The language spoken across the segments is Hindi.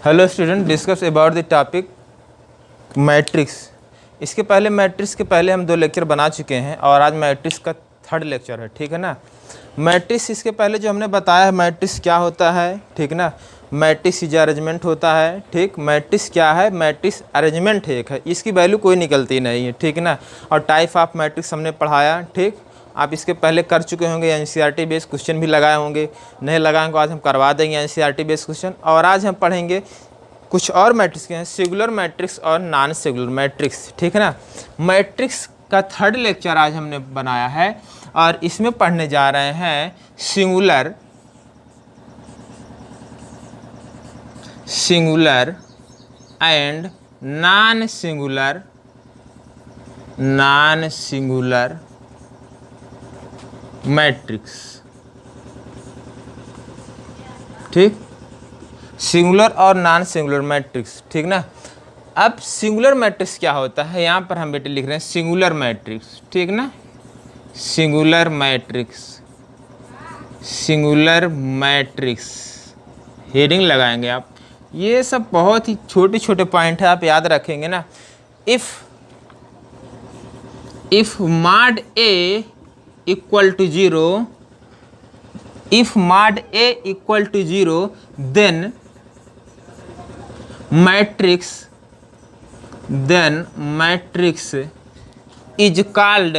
Hello student, discuss about the topic matrix. इसके पहले मैट्रिक्स के पहले हम 2 लेक्चर बना चुके हैं और आज मैट्रिक्स का 3rd लेक्चर है, ठीक है ना। मैट्रिक्स इसके पहले जो हमने बताया है मैट्रिक्स क्या होता है, ठीक ना। मैट्रिक्स इज अरेंजमेंट होता है, ठीक। मैट्रिक्स क्या है, मैट्रिक्स अरेंजमेंट एक है, इसकी वैल्यू कोई निकलती नहीं है, ठीक ना। और टाइप ऑफ मैट्रिक्स हमने पढ़ाया, ठीक। आप इसके पहले कर चुके होंगे, एनसीईआरटी बेस्ड क्वेश्चन भी लगाए होंगे, नहीं लगाए तो आज हम करवा देंगे एनसीईआरटी बेस्ड क्वेश्चन। और आज हम पढ़ेंगे कुछ और मैट्रिक्स के हैं, सिंगुलर मैट्रिक्स और नॉन सिंगुलर मैट्रिक्स, ठीक है ना। मैट्रिक्स का 3rd लेक्चर आज हमने बनाया है और इसमें पढ़ने जा रहे हैं singular and non singular matrix, ठीक। सिंगुलर और नॉन सिंगुलर मैट्रिक्स, ठीक ना। अब सिंगुलर मैट्रिक्स क्या होता है, यहाँ पर हम बेटे लिख रहे हैं सिंगुलर मैट्रिक्स, ठीक ना। सिंगुलर मैट्रिक्स हेडिंग लगाएंगे आप। ये सब बहुत ही छोटे छोटे पॉइंट है, आप याद रखेंगे ना। If mod A equal to 0, if mod A equal to 0, then matrix is called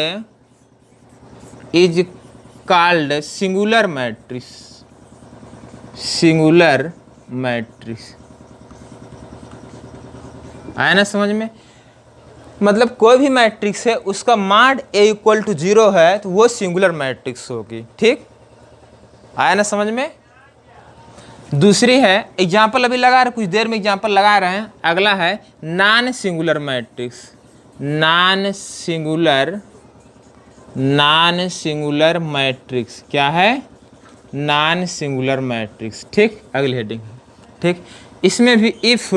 singular matrix। आया ना समझ में। मतलब कोई भी मैट्रिक्स है उसका mod A इक्वल टू 0 है तो वो सिंगुलर मैट्रिक्स होगी, ठीक। आया ना समझ में। दूसरी है एग्जाम्पल, अभी लगा रहे, कुछ देर में एग्जाम्पल लगा रहे हैं। अगला है non singular matrix. Non singular matrix क्या है, नॉन सिंगुलर मैट्रिक्स, ठीक। अगली हेडिंग, ठीक। इसमें भी if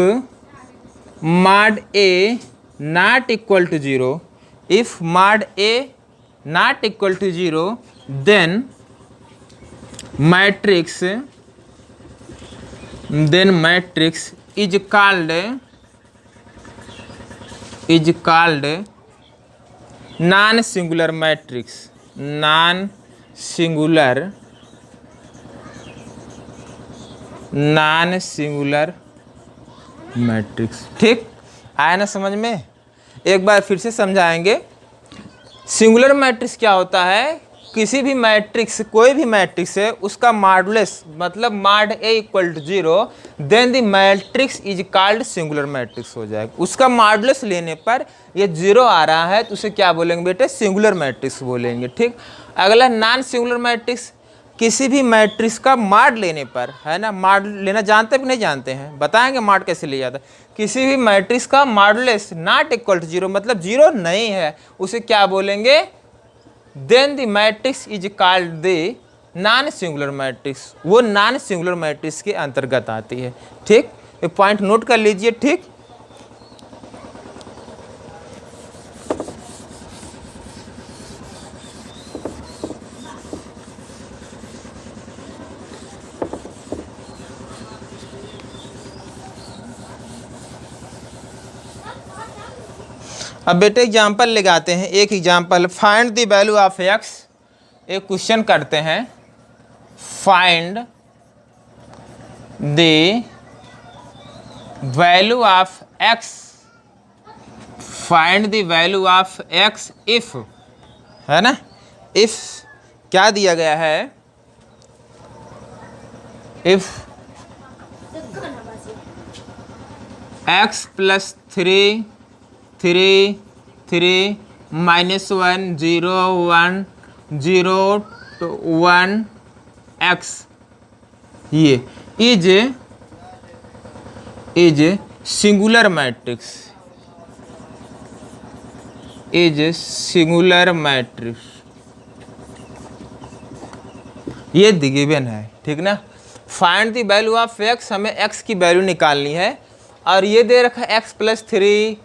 mod A not equal to 0, if mod A not equal to 0, then matrix is called non singular matrix। Non singular matrix, ठीक। आया ना समझ में। एक बार फिर से समझाएंगे। सिंगुलर मैट्रिक्स क्या होता है, किसी भी मैट्रिक्स, कोई भी मैट्रिक्स है उसका मॉडुलस मतलब mod A equal to 0, then the matrix is called singular matrix हो जाएगा। उसका मॉडुलस लेने पर ये 0 आ रहा है तो उसे क्या बोलेंगे बेटे, सिंगुलर मैट्रिक्स बोलेंगे, ठीक। अगला नॉन सिंगुलर मैट्रिक्स, किसी भी मैट्रिक्स का मॉड लेने पर, है ना। मॉड लेना जानते भी नहीं जानते हैं, बताएंगे मॉड कैसे लिया जाता है। किसी भी मैट्रिक्स का मॉडुलस नॉट इक्वल टू 0 मतलब 0 नहीं है, उसे क्या बोलेंगे, then the matrix is called the non singular matrix. वो नॉन सिंगुलर मैट्रिक्स के अंतर्गत आती है, ठीक। ये पॉइंट नोट कर लीजिए, ठीक। अब बेटे एग्जाम्पल लगाते हैं। एक example, find the value of x। एक क्वेश्चन करते हैं, find the value of x, find the value of x if, है ना। इफ क्या दिया गया है, if x plus 3 minus 1 0 1 0 1 x, ये इज सिंगुलर मैट्रिक्स, ये गिवन है, ठीक ना। Find the value of x, हमें x की वैल्यू निकालनी है और ये दे रखा है x प्लस 3,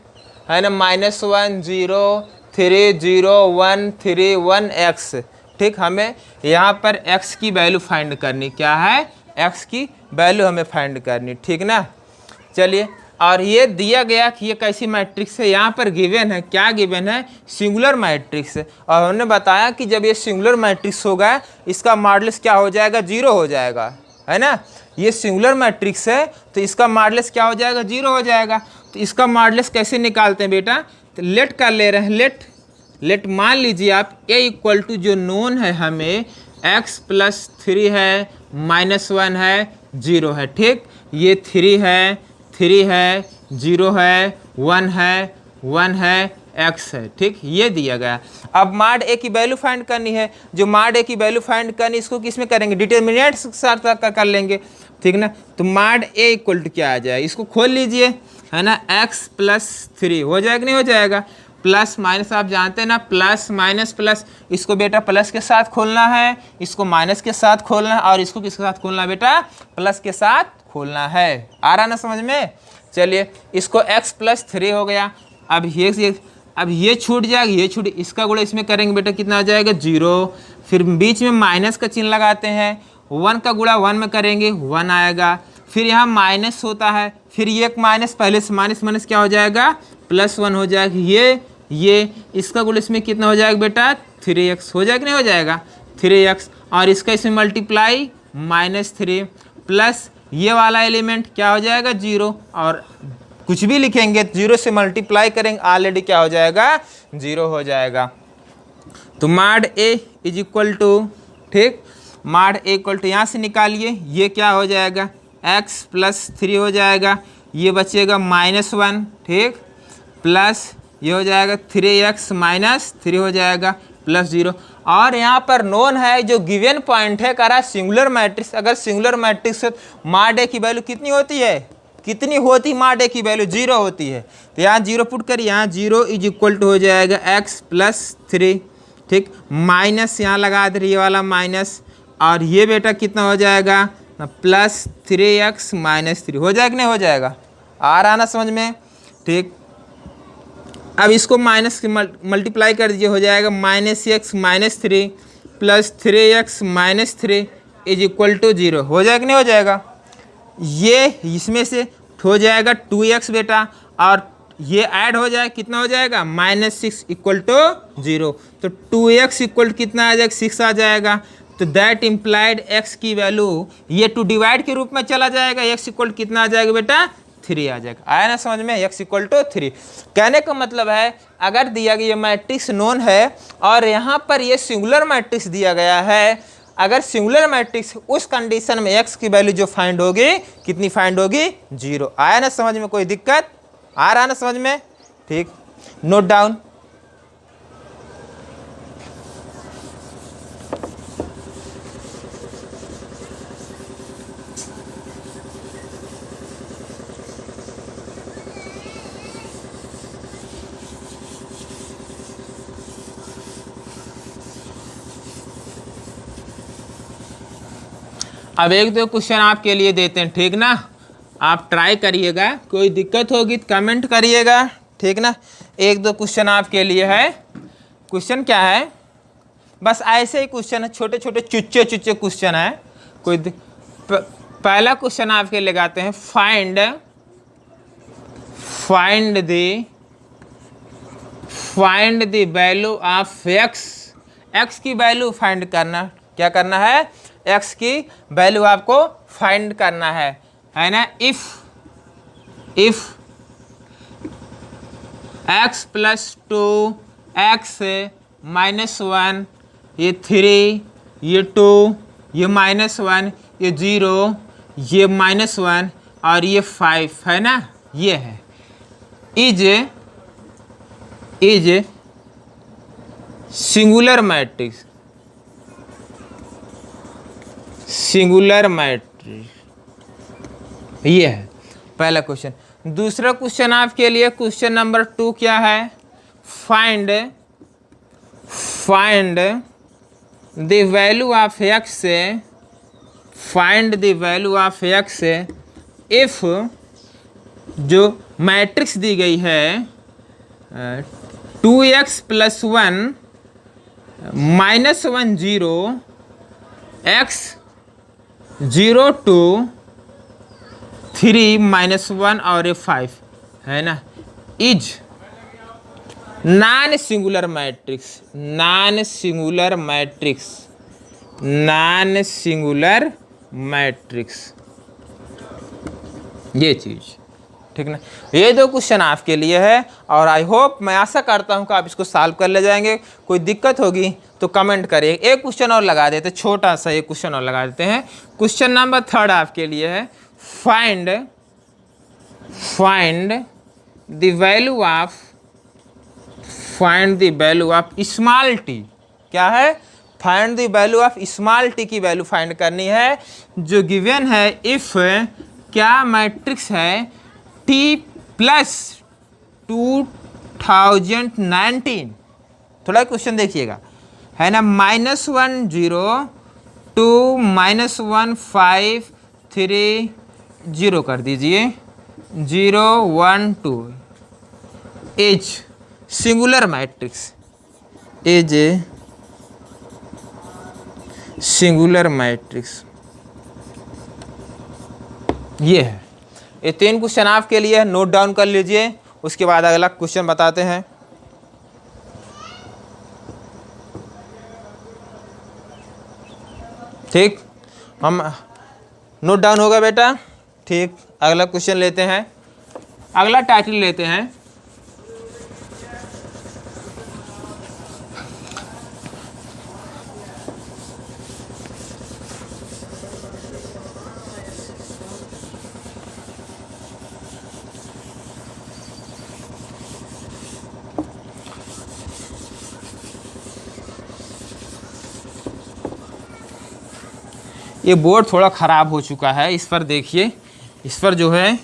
है ना, -1 0 3 0 1 3 1 x, ठीक। हमें यहाँ पर x की वैल्यू फाइंड करनी, क्या है, x की वैल्यू हमें फाइंड करनी, ठीक ना। चलिए, और ये दिया गया कि ये कैसी मैट्रिक्स है, यहाँ पर गिवन है, क्या गिवन है, सिंगुलर मैट्रिक्स। और हमने बताया कि जब ये सिंगुलर मैट्रिक्स होगा इसका मॉडुलस क्या हो जाएगा, जीरो हो जाएगा, है ना। ये सिंगुलर मैट्रिक्स है तो इसका मॉडुलस क्या हो जाएगा, जीरो हो जाएगा। तो इसका मॉडुलस कैसे निकालते हैं बेटा, तो लेट कर ले रहे हैं, लेट मान लीजिए आप a इक्वल टू जो नोन है हमें x प्लस 3 है, -1 है, 0 है, ठीक। ये 3 है, 0 है, 1 है, x है, ठीक। ये दिया गया। अब मॉड a की वैल्यू फाइंड करनी है। जो मॉड a की वैल्यू फाइंड करनी, इसको किस में करेंगे, डिटर्मिनेंट के साथ कर लेंगे, ठीक ना। तो मॉड a इक्वल टू क्या आ जाए, इसको खोल लीजिए, है ना, x प्लस 3 हो जाएगा, नहीं हो जाएगा। प्लस माइनस आप जानते हैं ना, प्लस माइनस प्लस, इसको बेटा प्लस के साथ खोलना है, इसको माइनस के साथ खोलना है, और इसको किसके साथ खोलना है बेटा, प्लस के साथ खोलना है। आ रहा ना समझ में। चलिए, इसको x प्लस 3 हो गया। अब ये छूट जाएगा, ये छूट, इसका गुणा इसमें करेंगे बेटा, कितना आ जाएगा, 0। फिर बीच में माइनस का चिन्ह लगाते हैं, 1 का गुणा 1 में करेंगे, 1 आएगा। फिर यहाँ माइनस होता है, फिर ये एक माइनस, पहले से माइनस क्या हो जाएगा, +1 हो जाएगा। ये इसका गुणा इसमें कितना हो जाएगा बेटा, 3x हो जाएगा, नहीं हो जाएगा, 3x। और इसका इसमें मल्टीप्लाई -3 प्लस ये वाला एलिमेंट क्या हो जाएगा, 0। और कुछ भी लिखेंगे 0 से मल्टीप्लाई करेंगे, ऑलरेडी क्या हो जाएगा, 0 हो जाएगा। तो mod a is equal to, ठीक, मॉड a इक्वल टू यहाँ से निकालिए, ये क्या हो जाएगा, x प्लस 3 हो जाएगा, ये बचेगा -1, ठीक, प्लस ये हो जाएगा 3x माइनस 3 हो जाएगा, प्लस 0। और यहाँ पर नोन है, जो गिवन पॉइंट है, कह रहा है सिंगुलर मैट्रिक्स। अगर सिंगुलर मैट्रिक्स है मॉड a की वैल्यू कितनी होती है, कितनी होती, मॉड a की वैल्यू 0 होती है। तो यहाँ 0 पुट कर, यहाँ 0 इज इक्वल टू हो जाएगा x प्लस 3, ठीक, माइनस यहाँ लगा दे, ये वाला माइनस, और ये बेटा कितना हो जाएगा, प्लस 3x माइनस 3 हो जाएगा, नहीं हो जाएगा। आ रहा ना समझ में, ठीक। अब इसको माइनस मल्टीप्लाई कर दीजिए, हो जाएगा -x minus 3 plus 3x minus 3 is equal to 0 हो जाएगा, नहीं हो जाएगा। ये इसमें से हो जाएगा 2x बेटा, और ये ऐड हो जाए, कितना हो जाएगा, -6 इक्वल टू 0। तो 2x इक्वल कितना आ जाएगा, 6 आ जाएगा। तो दैट इम्प्लाइड x की वैल्यू, ये टू डिवाइड के रूप में चला जाएगा, x इक्वल कितना आ जाएगा बेटा, 3 आ जाएगा। आया ना समझ में, x इक्वल टू 3। कहने का मतलब है, अगर दिया गया ये मैट्रिक्स नोन है और यहाँ पर ये सिंगुलर मैट्रिक्स दिया गया है, अगर सिंगुलर मैट्रिक्स, उस कंडीशन में x की वैल्यू जो फाइंड होगी, कितनी फाइंड होगी, 0। आया ना समझ में, कोई दिक्कत आ रहा ना समझ में, ठीक। Note down. अब एक दो क्वेश्चन आपके लिए देते हैं, ठीक ना। आप ट्राई करिएगा, कोई दिक्कत होगी तो कमेंट करिएगा, ठीक ना। एक दो क्वेश्चन आपके लिए है। क्वेश्चन क्या है, बस ऐसे ही क्वेश्चन है, छोटे छोटे चुच्चे क्वेश्चन है। पहला क्वेश्चन आपके लगाते हैं, find the value of x की वैल्यू फाइंड करना। क्या करना है, x की वैल्यू आपको फाइंड करना है ना। इफ x प्लस 2 x -1, ये 3, ये 2, ये -1, ये 0, ये -1 और ये 5 है ना, ये है। इज सिंगुलर मैट्रिक्स, ये है पहला क्वेश्चन। दूसरा क्वेश्चन आपके लिए, क्वेश्चन नंबर 2 क्या है, find the value of x if जो मैट्रिक्स दी गई है 2x प्लस 1 -1 0 x 0 2 3 -1 और ये 5 है ना, is non singular matrix, non singular matrix, non singular matrix, ये चीज, ठीक ना। ये दो क्वेश्चन आपके लिए है और आई होप, मैं आशा करता हूँ कि आप इसको सॉल्व कर ले जाएंगे। कोई दिक्कत होगी तो कमेंट करिए। एक क्वेश्चन और लगा देते, छोटा सा एक क्वेश्चन और लगा देते हैं। क्वेश्चन नंबर 3 आपके लिए है, find the value of, find the value of small T. क्या है? Find the value of small T की वैल्यू फाइंड करनी है, जो गिवन है इफ क्या मैट्रिक्स है टी प्लस 2019। थोड़ा क्वेश्चन देखिएगा, है ना, -1 0 2 -1 5 3 0 कर दीजिए, 0 1 2 is singular matrix, is a singular matrix. ये है, ये 3 क्वेश्चन आपके लिए, नोट डाउन कर लीजिए। उसके बाद अगला क्वेश्चन बताते हैं। ठीक, हम नोट डाउन होगा बेटा। ठीक, अगला क्वेश्चन लेते हैं, अगला टाइटल लेते हैं, ये बोर्ड थोड़ा ख़राब हो चुका है, इस पर देखिए, इस पर जो है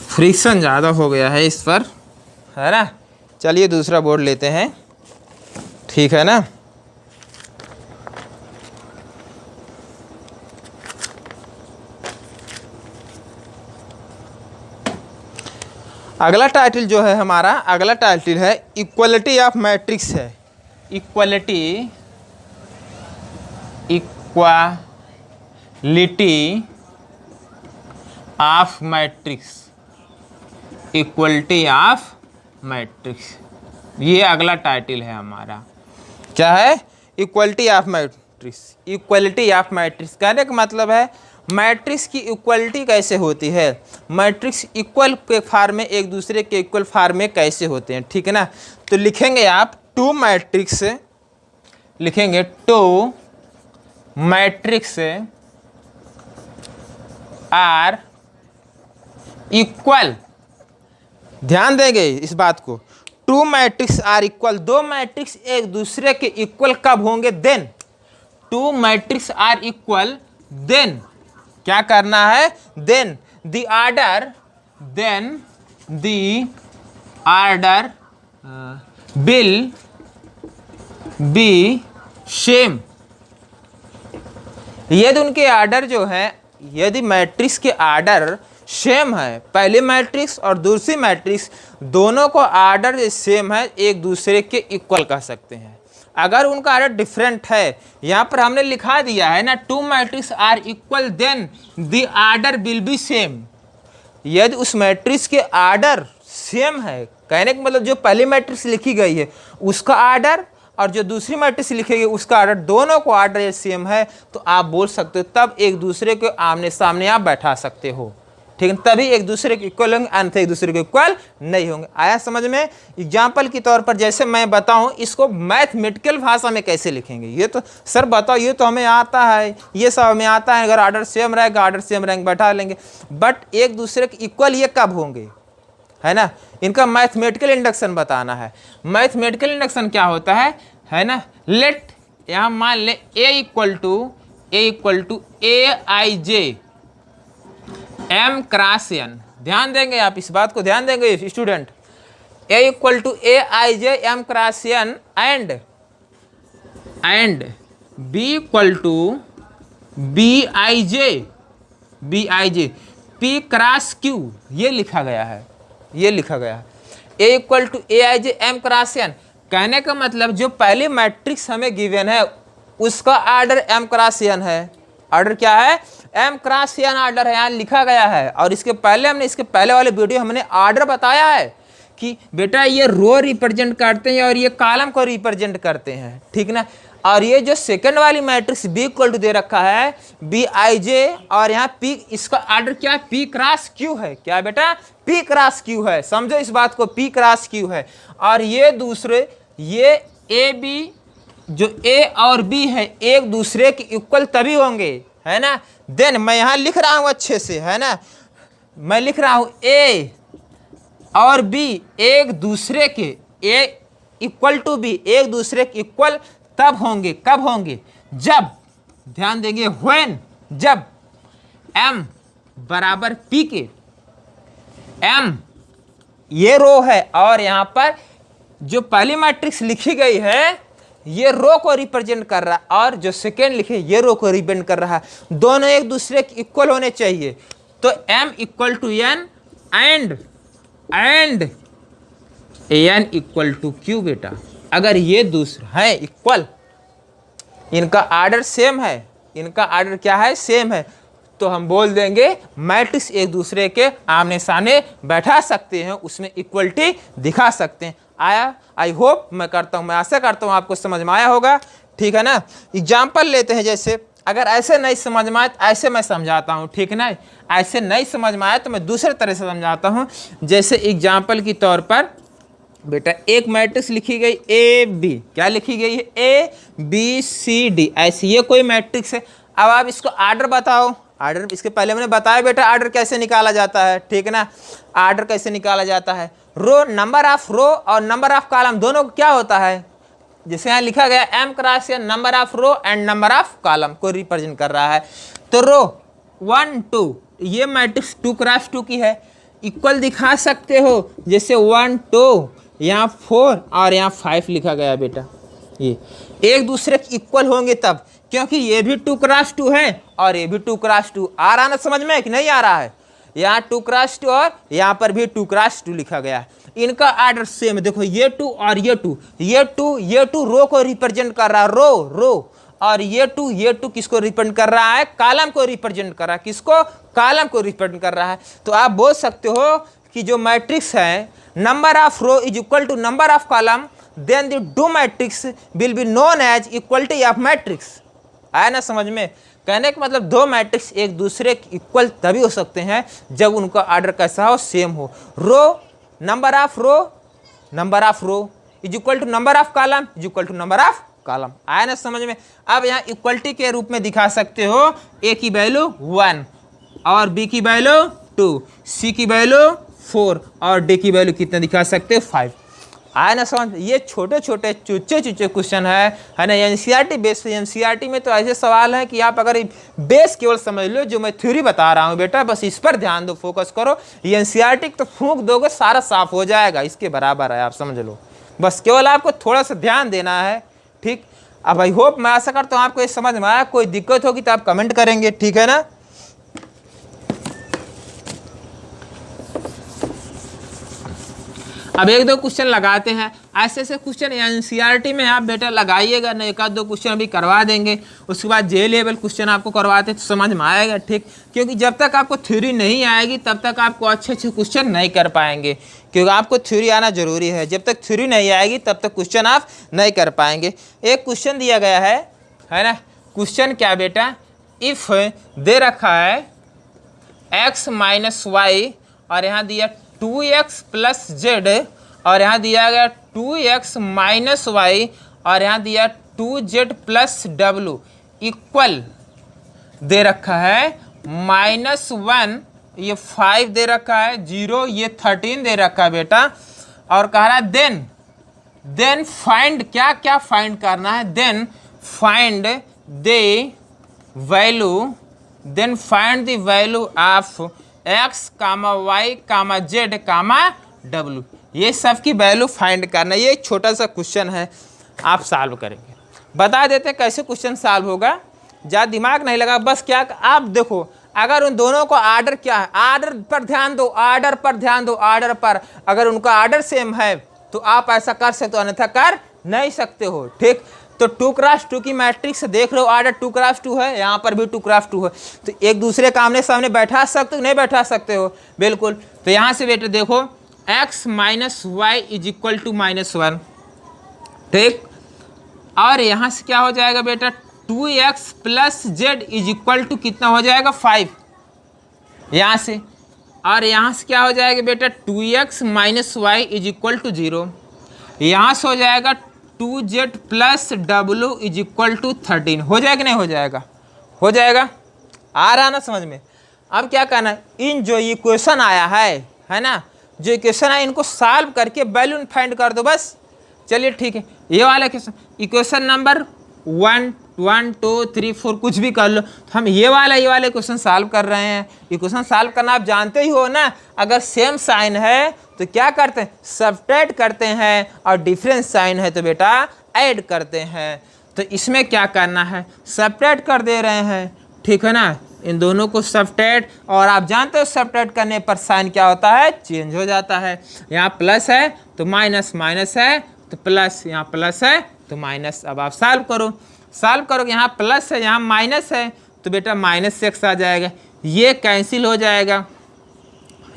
फ्रिक्शन ज़्यादा हो गया है इस पर, है ना। चलिए दूसरा बोर्ड लेते हैं, ठीक है ना। अगला टाइटल जो है हमारा, अगला टाइटल है इक्वलिटी ऑफ मैट्रिक्स है। Equality, equality of matrix, equality of matrix, ये अगला टाइटल है हमारा। क्या है? Equality of matrix. Equality of matrix कहने का मतलब है मैट्रिक्स की इक्वलिटी कैसे होती है, मैट्रिक्स इक्वल के फार्म में, एक दूसरे के इक्वल फार्म में कैसे होते हैं, ठीक है ना। तो लिखेंगे आप टू मैट्रिक्स, लिखेंगे टू मैट्रिक्स आर इक्वल, ध्यान देंगे इस बात को, टू मैट्रिक्स आर इक्वल, दो मैट्रिक्स एक दूसरे के इक्वल कब होंगे, then, two matrix are equal, then क्या करना है, then the order, then the order will be same. यदि उनके आर्डर जो है, यदि मैट्रिक्स के आर्डर सेम है, पहले मैट्रिक्स और दूसरी मैट्रिक्स दोनों को आर्डर सेम है, एक दूसरे के इक्वल कह सकते हैं। अगर उनका आर्डर डिफरेंट है, यहाँ पर हमने लिखा दिया है ना, two matrix are equal then the order will be same. यदि उस मैट्रिक्स के आर्डर सेम है, कहने का मतलब जो पहली मैट्रिक्स लिखी गई है उसका आर्डर और जो दूसरी मैट्रिक्स लिखेगी उसका आर्डर, दोनों को आर्डर सेम है, तो आप बोल सकते हो, तब एक दूसरे के आमने सामने आप बैठा सकते हो, ठीक है, तभी एक दूसरे के इक्वल होंगे, अन्यथा एक दूसरे के इक्वल नहीं होंगे। आया समझ में? एग्जाम्पल के तौर पर जैसे मैं बताऊं, इसको मैथमेटिकल भाषा में कैसे लिखेंगे, ये तो सर बताओ, ये तो हमें आता है, ये सब हमें आता है, अगर आर्डर सेम रहेगा आर्डर सेम रहेंगे बैठा लेंगे, बट एक दूसरे के इक्वल ये कब होंगे, है ना। इनका मैथमेटिकल इंडक्शन बताना है। मैथमेटिकल इंडक्शन क्या होता है ना, लेट, यहाँ मान ले A equal to A I J M cross N, ध्यान देंगे आप, इस बात को ध्यान देंगे student, A equal to A I J M cross N and B equal to B I J P cross Q, ये लिखा गया है, ये लिखा गया है। A equal to A I J M cross N, कहने का मतलब जो पहली मैट्रिक्स हमें गिवन है उसका आर्डर एम क्रॉस एन है, ऑर्डर क्या है, m क्रॉस n ऑर्डर है, यहाँ लिखा गया है। और इसके पहले वाले वीडियो हमने ऑर्डर बताया है कि बेटा ये रो रिप्रेजेंट करते हैं और ये कॉलम को रिप्रेजेंट करते हैं, ठीक ना। और ये जो सेकंड वाली मैट्रिक्स B इक्वल टू दे रखा है Bij, और यहाँ P, इसका ऑर्डर क्या है, P क्रॉस Q है। क्या बेटा, P क्रॉस Q है, समझो इस बात को, P क्रॉस Q है। और ये दूसरे, ये A B, जो A और B है एक दूसरे के इक्वल तभी होंगे, है ना। देन मैं यहाँ लिख रहा हूँ अच्छे से, है ना, मैं लिख रहा हूँ A और B एक दूसरे के, A इक्वल टू B एक दूसरे के इक्वल तब होंगे, कब होंगे, जब, ध्यान देंगे, when, जब M बराबर P के, M ये रो है और यहाँ पर जो पहली मैट्रिक्स लिखी गई है ये रो को रिप्रेजेंट कर रहा है और जो सेकेंड लिखे ये रो को रिप्रेजेंट कर रहा है। दोनों एक दूसरे के इक्वल होने चाहिए। तो M equal to N and N equal to Q बेटा। अगर ये दूसरा है इक्वल, इनका ऑर्डर सेम है, इनका ऑर्डर क्या है, सेम है, तो हम बोल देंगे मैट्रिक्स एक दूसरे के आमने सामने बैठा सकते हैं, उसमें इक्वलिटी दिखा सकते हैं। आया, आई होप, मैं आशा करता हूँ आपको समझ में आया होगा, ठीक है ना। एग्जाम्पल लेते हैं, जैसे अगर ऐसे नहीं समझ में आए तो ऐसे मैं समझाता हूँ, ठीक है ना। ऐसे नहीं समझ में आए तो मैं दूसरे तरह से समझाता हूँ। जैसे एग्जाम्पल के तौर पर बेटा एक मैट्रिक्स लिखी गई AB, क्या लिखी गई है, ABCD, ऐसी ये कोई मैट्रिक्स है। अब आप इसको ऑर्डर बताओ। ऑर्डर इसके पहले मैंने बताया बेटा ऑर्डर कैसे निकाला जाता है, ठीक है ना। ऑर्डर कैसे निकाला जाता है, रो, नंबर ऑफ रो और नंबर ऑफ कॉलम दोनों को क्या होता है, जैसे यहाँ लिखा गया M cross N, number of row and number of column को रिप्रेजेंट कर रहा है। तो रो 1 2, ये मैट्रिक्स 2 क्रॉस 2 की है, इक्वल दिखा सकते हो, जैसे 1 2, यहाँ 4 और यहाँ 5 लिखा गया बेटा। ये एक दूसरे के इक्वल होंगे तब, क्योंकि ये भी 2 क्रॉस 2 है और ये भी 2 क्रॉस 2। आ रहा ना समझ में कि नहीं आ रहा है, यहाँ 2 क्रॉस 2 और यहाँ पर भी 2 क्रॉस 2 लिखा गया है। इनका ऑर्डर सेम, देखो ये 2 और ये 2, ये 2 रो को रिप्रेजेंट कर रहा है, रो, और ये 2 किसको रिप्रेजेंट कर रहा है, कॉलम को रिप्रेजेंट कर रहा है, किसको, कॉलम को रिप्रेजेंट कर रहा है। तो आप बोल सकते हो कि जो मैट्रिक्स है number of row is equal to number of column, then the two matrix will be known as equality of matrix. आया ना समझ में, कहने का मतलब दो मैट्रिक्स एक दूसरे के इक्वल तभी हो सकते हैं जब उनका ऑर्डर कैसा हो, सेम हो। Row, number of row is equal to number of column is equal to number of column. आया ना समझ में। अब यहाँ इक्वलिटी के रूप में दिखा सकते हो, A की वैल्यू 1 और B की वैल्यू 2, C की वैल्यू 4 और D की वैल्यू कितना दिखा सकते हो, 5। आया ना समझ। ये छोटे छोटे चुच्चे क्वेश्चन है ना, एनसीईआरटी बेस पे। एनसीईआरटी में तो ऐसे सवाल है कि आप अगर बेस केवल समझ लो, जो मैं थ्योरी बता रहा हूँ बेटा, बस इस पर ध्यान दो, फोकस करो। ये एनसीईआरटी तो फूंक दोगे सारा साफ हो जाएगा, इसके बराबर है, आप समझ लो। बस केवल आपको थोड़ा सा ध्यान देना है, ठीक। अब आई होप, मैं आशा करता हूँ आपको ये समझ में आया। कोई दिक्कत होगी तो आप कमेंट करेंगे, ठीक है ना। अब एक दो क्वेश्चन लगाते हैं। ऐसे ऐसे क्वेश्चन एनसीईआरटी में आप बेटा लगाइएगा ना, एक आध दो क्वेश्चन अभी करवा देंगे, उसके बाद जे लेवल क्वेश्चन आपको करवाते तो समझ में आएगा, ठीक। क्योंकि जब तक आपको थ्योरी नहीं आएगी तब तक आपको अच्छे अच्छे क्वेश्चन नहीं कर पाएंगे, क्योंकि आपको थ्योरी आना जरूरी है। जब तक थ्योरी नहीं आएगी तब तक क्वेश्चन आप नहीं कर पाएंगे। एक क्वेश्चन दिया गया है ना। क्वेश्चन क्या बेटा, इफ दे रखा है x माइनस वाई और यहाँ दिया 2x प्लस जेड और यहाँ दिया गया 2x माइनस वाई और यहाँ दिया 2z प्लस डब्लू इक्वल दे रखा है -1, ये 5 दे रखा है, 0 ये 13 दे रखा है बेटा। और कह रहा है देन फाइंड, क्या क्या फाइंड करना है, then find the value of x, y, z, w, ये सब की वैल्यू फाइंड करना। ये एक छोटा सा क्वेश्चन है, आप सॉल्व करेंगे। बता देते हैं कैसे क्वेश्चन सॉल्व होगा, ज़्यादा दिमाग नहीं लगा। बस क्या आप देखो, अगर उन दोनों को ऑर्डर क्या है, ऑर्डर पर ध्यान दो, ऑर्डर पर ध्यान दो, ऑर्डर पर। अगर उनका ऑर्डर सेम है तो आप ऐसा कर सकते हो, अन्यथा कर नहीं सकते हो, ठीक। तो 2x2 की मैट्रिक्स देख रहे हो, आर्डर 2x2 है, यहाँ पर भी 2x2 है, तो एक दूसरे का आमने सामने बैठा सकते हो, नहीं बैठा सकते हो, बिल्कुल। तो यहाँ से बेटा देखो x minus y is equal to -1, ठीक। और यहाँ से क्या हो जाएगा बेटा 2x plus z is equal to कितना हो जाएगा 5 यहाँ से। और यहाँ से क्या हो जाएगा बेटा 2x minus y is equal to 0। यहाँ से हो जाएगा 2z plus w is equal to 13। हो जाएगा नहीं हो जाएगा? हो जाएगा। आ रहा ना समझ में? अब क्या करना है, इन जो इक्वेशन आया है ना, जो इक्वेशन है इनको सॉल्व करके वैल्यू फाइंड कर दो बस। चलिए ठीक है, ये वाला इक्वेशन नंबर 1, 1, 2, 3, 4 कुछ भी कर लो। तो हम ये वाला क्वेश्चन सॉल्व कर रहे हैं। इक्वेशन सॉल्व करना आप जानते ही हो ना, अगर सेम साइन है तो क्या करते हैं, सब्ट्रैक्ट करते हैं, और डिफरेंस साइन है तो बेटा ऐड करते हैं। तो इसमें क्या करना है, सब्ट्रैक्ट कर दे रहे हैं, ठीक है ना, इन दोनों को सब्ट्रैक्ट। और आप जानते हो सब्ट्रैक्ट करने पर साइन क्या होता है, चेंज हो जाता है। यहाँ प्लस है तो माइनस, माइनस है तो प्लस, यहाँ प्लस है तो माइनस। अब आप सॉल्व करो, सॉल्व करोगे, यहाँ प्लस है यहाँ माइनस है तो बेटा -6 आ जाएगा, ये कैंसिल हो जाएगा,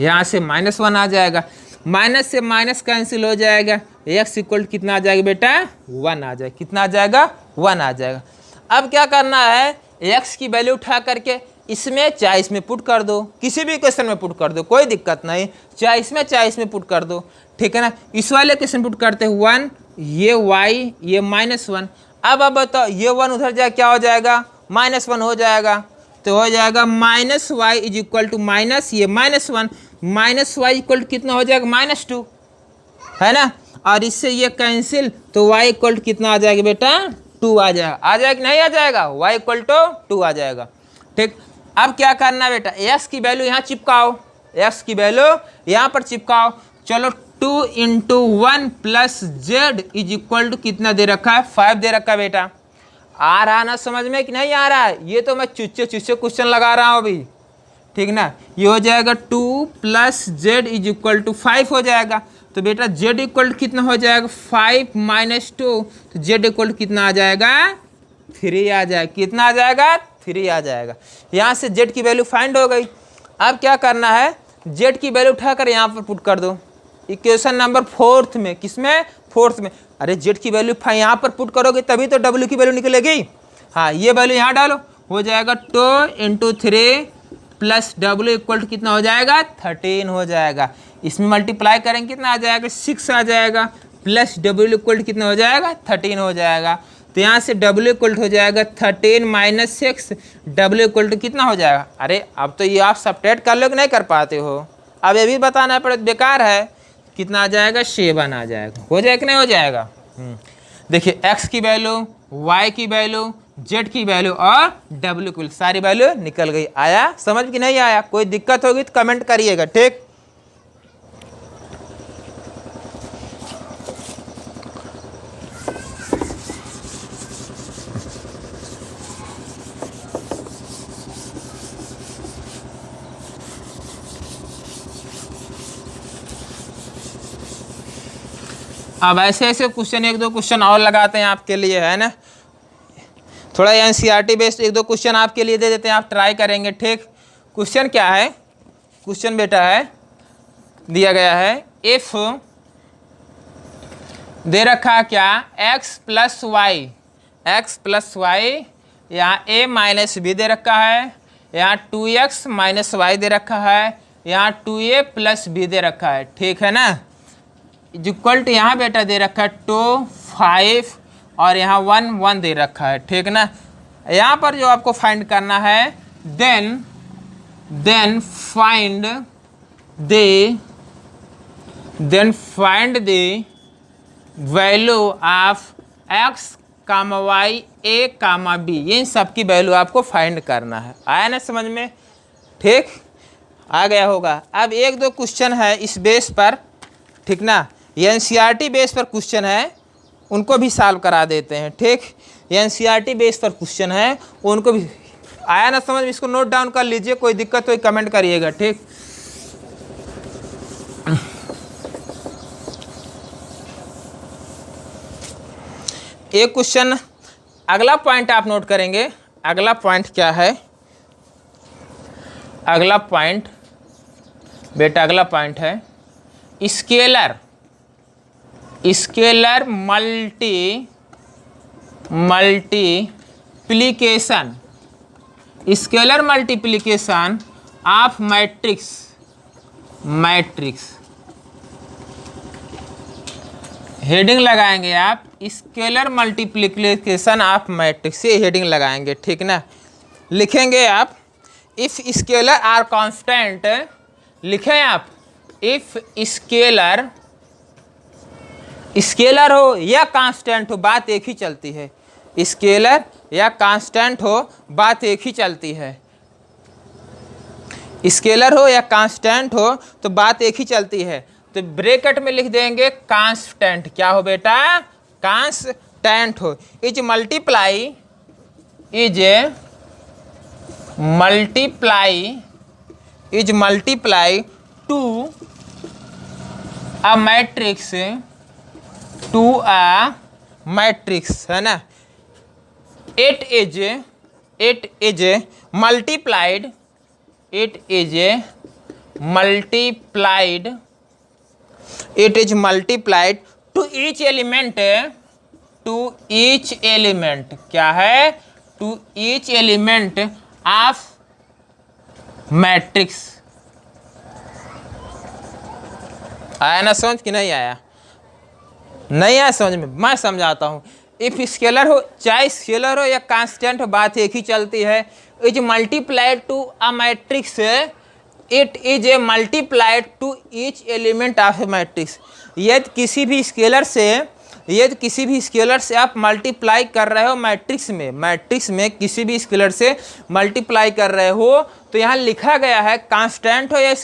यहाँ से -1 आ जाएगा, माइनस से माइनस कैंसिल हो जाएगा, x इक्वल कितना आ जाएगा बेटा 1 आ जाएगा। कितना आ जाएगा 1 आ जाएगा। अब क्या करना है, x की वैल्यू उठा करके इसमें चाहे इसमें पुट कर दो, किसी भी क्वेश्चन में पुट कर दो, कोई दिक्कत नहीं, चाहे इसमें पुट कर दो, ठीक है ना। इस वाले क्वेश्चन पुट करते हैं 1, ये y, ये -1। अब बताओ ये 1 उधर जाए क्या हो जाएगा, -1 हो जाएगा, तो हो जाएगा -y is equal to minus ये -1, -y इक्वल टू कितना हो जाएगा -2, है ना। और इससे ये कैंसिल तो y इक्वल टू कितना आ जाएगा बेटा 2 आ जाएगा। आ जाएगा कि नहीं आ जाएगा, y इक्वल टू 2 आ जाएगा, ठीक। अब क्या करना बेटा, x की वैल्यू यहाँ चिपकाओ, x की वैल्यू यहाँ पर चिपकाओ। चलो 2 into 1 plus z is equal to कितना दे रखा है 5 दे रखा है बेटा। आ रहा ना समझ में कि नहीं आ रहा है? ये तो मैं चुच्चे क्वेश्चन लगा रहा हूँ अभी, ठीक ना। ये हो जाएगा 2 plus z is equal to 5 हो जाएगा। तो बेटा जेड इक्वल कितना हो जाएगा 5 माइनस 2, तो जेड इक्वल कितना आ जाएगा 3 आ जाएगा। कितना आ जाएगा 3 आ जाएगा। यहाँ से जेड की वैल्यू फाइंड हो गई। अब क्या करना है, जेड की वैल्यू उठाकर यहाँ पर पुट कर दो इक्वेशन नंबर 4 में। किसमें 4 में? अरे जेड की वैल्यू यहाँ पर पुट करोगे तभी तो डब्ल्यू की वैल्यू निकलेगी। हाँ, ये वैल्यू यहाँ डालो, हो जाएगा 2 इंटू 3 प्लस डब्ल्यू इक्वल टू कितना हो जाएगा 13 हो जाएगा। इसमें मल्टीप्लाई करेंगे कितना आ जाएगा 6 आ जाएगा, प्लस डब्ल्यू इक्वल टू कितना हो जाएगा 13 हो जाएगा। तो यहाँ से डब्ल्यू इक्वल हो जाएगा 13 माइनस 6, डब्ल्यू इक्वल टू कितना हो जाएगा। अरे अब तो ये आप सब्ट्रैक्ट कर लो कि नहीं कर पाते हो, अब ये भी बताना पड़े, बेकार है। कितना आ जाएगा 7 आ जाएगा। हो जाएगा कि नहीं हो जाएगा? देखिए x की वैल्यू, y की वैल्यू, z की वैल्यू और w की सारी वैल्यू निकल गई। आया समझ कि नहीं आया? कोई दिक्कत होगी तो कमेंट करिएगा, ठीक। अब ऐसे क्वेश्चन 1-2 क्वेश्चन और लगाते हैं आपके लिए, है ना। थोड़ा एनसीईआरटी बेस्ड 1-2 क्वेश्चन आपके लिए दे देते हैं, आप ट्राई करेंगे, ठीक। क्वेश्चन क्या है, क्वेश्चन बेटा है दिया गया है, इफ दे रखा है क्या x प्लस वाई, यहाँ a माइनस बी दे रखा है, यहाँ 2x माइनस वाई दे रखा है, यहाँ 2a प्लस बी दे रखा है, ठीक है ना। इक्वल टू यहाँ बेटा दे रखा है 2, 5 और यहाँ 1, 1 दे रखा है, ठीक ना। यहाँ पर जो आपको फाइंड करना है, then find the value of x, y, a, b, इन सब की वैल्यू आपको फाइंड करना है। आया ना समझ में? ठीक, आ गया होगा। अब 1-2 क्वेश्चन है इस बेस पर, ठीक ना, ये एनसीईआरटी बेस पर क्वेश्चन है, उनको भी सॉल्व करा देते हैं, ठीक। एनसीईआरटी बेस पर क्वेश्चन है, उनको भी आया ना समझ में? इसको नोट डाउन कर लीजिए, कोई दिक्कत हो कमेंट करिएगा, ठीक। एक क्वेश्चन अगला पॉइंट आप नोट करेंगे। अगला पॉइंट क्या है? अगला पॉइंट बेटा, अगला पॉइंट है scalar multiplication. Scalar multiplication of matrix heading लगाएंगे आप, स्केलर मल्टीप्लिकेशन ऑफ मैट्रिक्स, ये हेडिंग लगाएंगे, ठीक ना। लिखेंगे आप इफ स्केलर आर कांस्टेंट, लिखें आप इफ स्केलर हो या कांस्टेंट हो, बात एक ही चलती है। स्केलर या कांस्टेंट हो, बात एक ही चलती है। स्केलर हो या कांस्टेंट हो तो बात एक ही चलती है। तो ब्रैकेट में लिख देंगे कांस्टेंट। क्या हो बेटा? कांस्टेंट हो। Is multiply to a matrix है ना। It is multiplied to each element, क्या है? To each element of matrix. आया ना समझ कि नहीं आया? नहीं आया समझ में? मैं समझाता हूँ। इफ स्केलर हो, चाहे स्केलर हो या कांस्टेंट हो, बात एक ही चलती है। Is multiplied to a matrix, it is a multiplied to each element of a matrix. यदि किसी भी स्केलर से आप मल्टीप्लाई कर रहे हो मैट्रिक्स में किसी भी स्केलर से मल्टीप्लाई कर रहे हो, तो यहाँ लिखा गया है कांस्टेंट हो या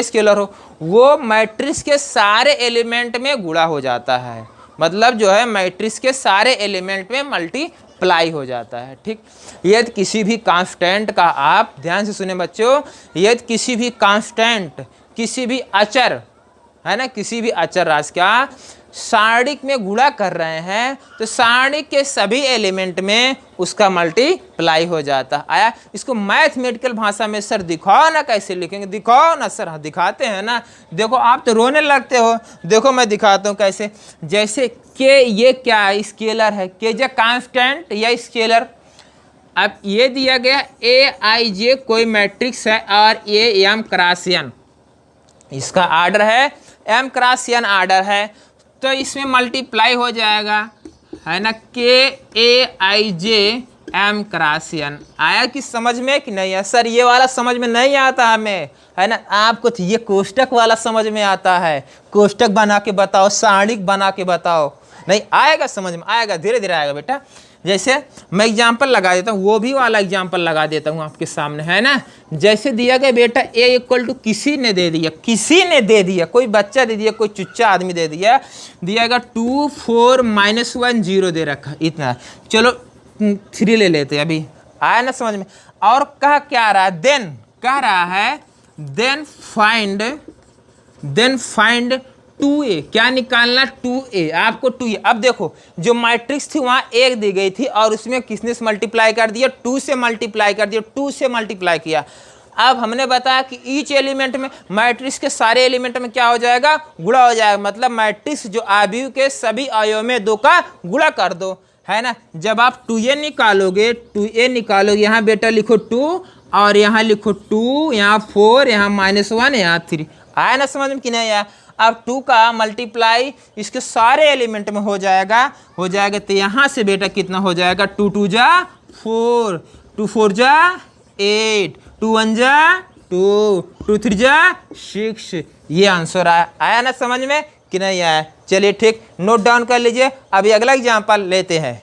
स्केलर हो, वो मैट्रिक्स के सारे एलिमेंट में गुणा हो जाता है। मतलब जो है मैट्रिक्स के सारे एलिमेंट में मल्टीप्लाई हो जाता है, ठीक। यदि किसी भी कांस्टेंट का, आप ध्यान से सुने बच्चों, यदि किसी भी कांस्टेंट, किसी भी अचर है ना, किसी भी अचर राशि का सारणिक में गुणा कर रहे हैं, तो सारणिक के सभी एलिमेंट में उसका मल्टीप्लाई हो जाता। आया? इसको मैथमेटिकल भाषा में सर दिखाओ ना, कैसे लिखेंगे? दिखाओ ना सर। हाँ, दिखाते हैं ना। देखो आप तो रोने लगते हो। देखो मैं दिखाता हूँ कैसे। जैसे के, ये क्या है? स्केलर है। के जो कांस्टेंट या स्केलर। अब ये दिया गया AIJ कोई मैट्रिक्स है और ये M क्रॉस N, इसका आर्डर है M क्रॉस N आर्डर है, तो इसमें मल्टीप्लाई हो जाएगा, है ना, KAIJ M क्रॉस N। आया कि समझ में कि नहीं है? सर ये वाला समझ में नहीं आता हमें, है ना। आपको तो ये कोष्टक वाला समझ में आता है। कोष्टक बना के बताओ, सारणिक बना के बताओ। नहीं आएगा समझ में? आएगा, धीरे धीरे आएगा बेटा। जैसे मैं एग्जाम्पल लगा देता हूँ, वो भी वाला एग्जाम्पल लगा देता हूँ आपके सामने, है ना। जैसे दिया गया बेटा A इक्वल टू किसी ने दे दिया, कोई बच्चा दे दिया, कोई चुच्चा आदमी दे दिया, दियागा 2 4 -1 0 दे रखा, इतना। चलो 3 ले लेते हैं अभी। आया ना समझ में? और कह क्या रहा है? देन कह रहा है देन फाइंड 2A। क्या निकालना? 2A। आपको 2A। अब देखो जो मैट्रिक्स थी वहाँ 1 दी गई थी और उसमें किसने से मल्टीप्लाई कर दिया? 2 से मल्टीप्लाई कर दिया, 2 से मल्टीप्लाई किया। अब हमने बताया कि ईच एलिमेंट में, मैट्रिक्स के सारे एलिमेंट में क्या हो जाएगा? गुणा हो जाएगा। मतलब मैट्रिक्स जो अवयव के सभी अवयव में 2 का गुणा कर दो, है ना। जब आप 2A निकालोगे, यहाँ बेटा लिखो 2 और यहाँ लिखो 2, यहाँ 4, यहाँ -1, यहाँ 3। आया ना समझ में कि नहीं आया? अब 2 का मल्टीप्लाई इसके सारे एलिमेंट में हो जाएगा। तो यहाँ से बेटा कितना हो जाएगा? 2 2 जा 4, 2 4 जा 8, 2 1 जा 2, 2 3 जा 6। ये आंसर आया ना समझ में कि नहीं आया? चलिए ठीक, नोट डाउन कर लीजिए। अभी अगला एग्जाम्पल लेते हैं।